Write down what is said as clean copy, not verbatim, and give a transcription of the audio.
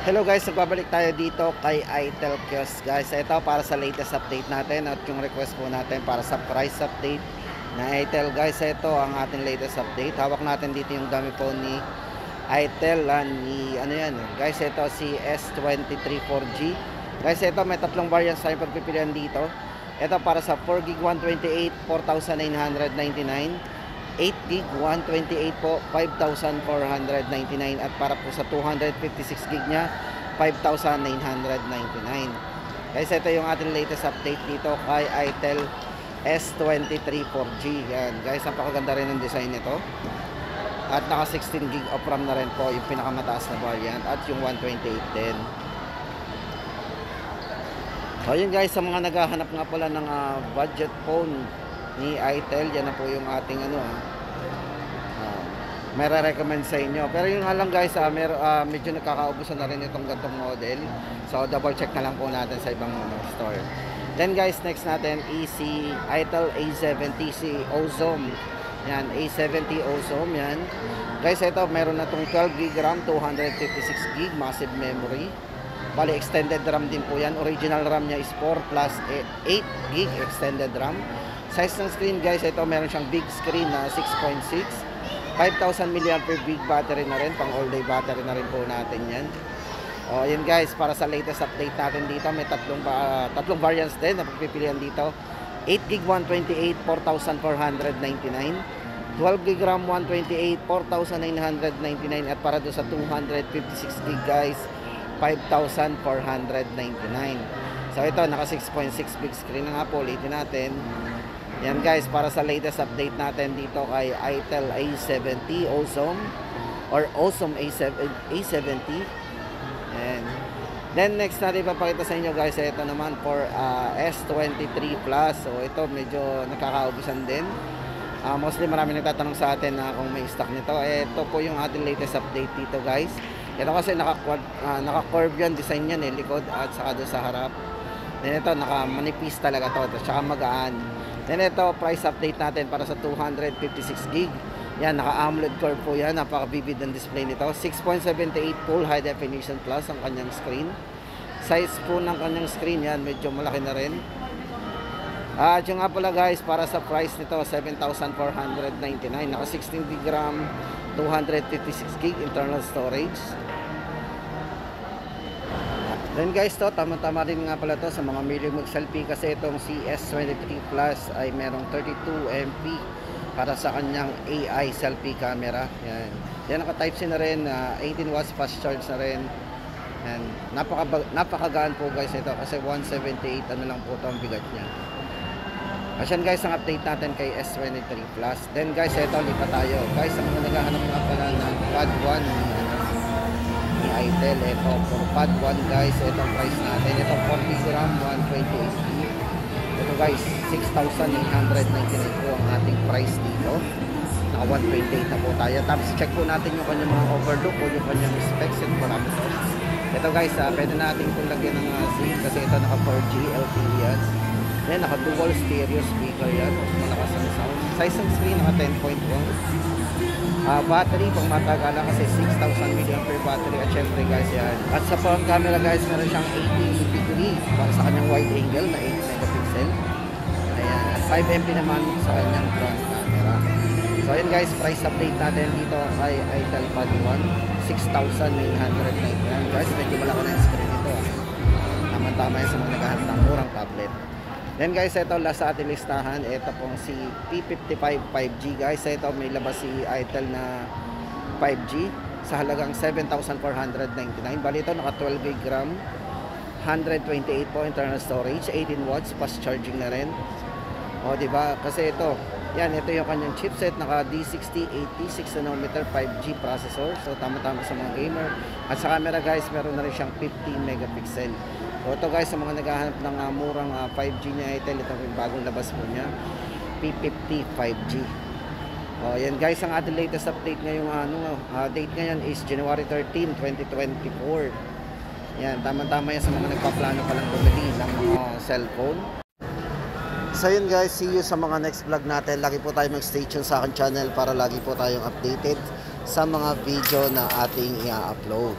Hello guys, nagbabalik tayo dito kay itel Kiosk guys. Ito para sa latest update natin at yung request po natin para sa price update na itel guys. Ito ang ating latest update. Hawak natin dito yung dami po ni itel ni ano yan guys. Ito si S23 4G guys. Ito may tatlong variants tayong pagpipilian dito. Ito para sa 4GB 128 4,999, 8GB 128 po 5,499, at para po sa 256GB niya 5,999 guys. Ito yung ating latest update dito kay itel S23 4G. Yan guys, napakaganda rin ng design nito at naka 16GB of RAM na rin po yung pinakamataas na variant at yung 128 din. So yun guys, sa mga naghahanap nga pala ng budget phone ni itel, yan na po yung ating may recommend sa inyo. Pero yun nga lang guys, medyo nakakaubusan na rin itong gantong model. So double check na lang po natin sa ibang store. Then guys, next natin is si itel A70, si Ozone. Yan, A70 Ozone yan. Guys, ito meron na itong 12GB RAM, 256GB massive memory. Bali extended RAM din po yan. Original RAM niya is 4 plus 8GB extended RAM. Size ng screen guys, ito meron siyang big screen na 6.6, 5,000 mAh big battery na rin, pang all day battery na rin po natin yan. O yun guys, para sa latest update natin dito, may tatlong variants din na pagpipilian dito. 8GB 128 4,499, 12GB RAM 128 4,999, at para doon sa 256GB guys 5,499. So ito naka 6.6 big screen na nga po, ulitin natin. Yan guys, para sa latest update natin dito kay itel A70 Ozone or Ozone A70. And then next natin ipapakita sa inyo guys, ito naman for S23 Plus. So ito medyo nakakaubusan din. Mostly marami nagtatanong sa atin na kung may stock nito. Ito po yung ating latest update dito guys. Ito kasi naka-curve yan, design yan likod at saka doon sa harap. Then ito naka-manipis talaga to, tsaka magaan. Then ito, price update natin para sa 256GB. Yan, naka-AMOLED curve po yan. Napaka-vivid ng display nito. 6.78 full high definition plus ang kanyang screen. Size po ng kanyang screen yan, medyo malaki na rin. At yung nga pala guys, para sa price nito, 7,499. Naka 16GB RAM, 256GB internal storage. Then guys, to tama-tama rin nga pala to sa mga mahilig mag-selfie, kasi itong si S23 Plus ay merong 32MP para sa kanyang AI selfie camera. Yan. Yan, naka-Type-C na rin, 18 watts fast charge na rin. And napakagaan po guys ito, kasi 178 ano lang po ito ang bigat niya. Asyan guys ang update natin kay S23 Plus. Then guys, ito lipat tayo. Guys, sa mga naghahanap nga pala ng Pad 1 ni itel, ito for Pad 1 guys, itong price natin. Ito 40GB RAM 128GB. Ito guys, 6,999 po ang ating price dito. Naka 128 na po tayo. Tapos check po natin yung kanyang mga overlook o yung kanyang specs and parameters. Ito guys, pwede natin itong lagyan ng SIM kasi ito naka 4G LTE yan. Then naka dual stereo speaker yan, malakas ang sound. Size ng screen naka 10.1. Battery pang matagala kasi 6,000 mAh battery. At syempre guys yan, at sa front camera guys, meron siyang 80 degree para sa kanyang wide angle na 8 megapixel. Ayan, at 5MP naman sa kanyang front camera. So ayun guys, price update natin dito kay itel Pad 1, 6,999 guys. Medyo malaki na yung screen nito. Tama-tama yan sa mga naghahanap ng murang tablet. Then guys, ito last sa ating listahan, ito pong si P55 5G guys. Ito may labas si itel na 5G sa halagang 7,499. Bali ito naka 12GB RAM, 128 po internal storage, 18 watts fast charging na rin. O diba, kasi ito yung kanyang chipset, naka D60 86nm 5G processor. So tama-tama sa mga gamer. At sa camera guys, meron na rin siyang 50 megapixel. So ito guys, sa mga naghahanap ng murang 5G niya itel, ito yung bagong labas po niya, P50 5G. O yan guys, ang ating latest update ngayong date ngayon is January 13, 2024. Yan, tama-tama yan sa mga nagpaplano palang bumili ng mga cellphone. So yun guys, see you sa mga next vlog natin. Lagi po tayo mag-stay tuned sa aking channel para lagi po tayong updated sa mga video na ating i-upload.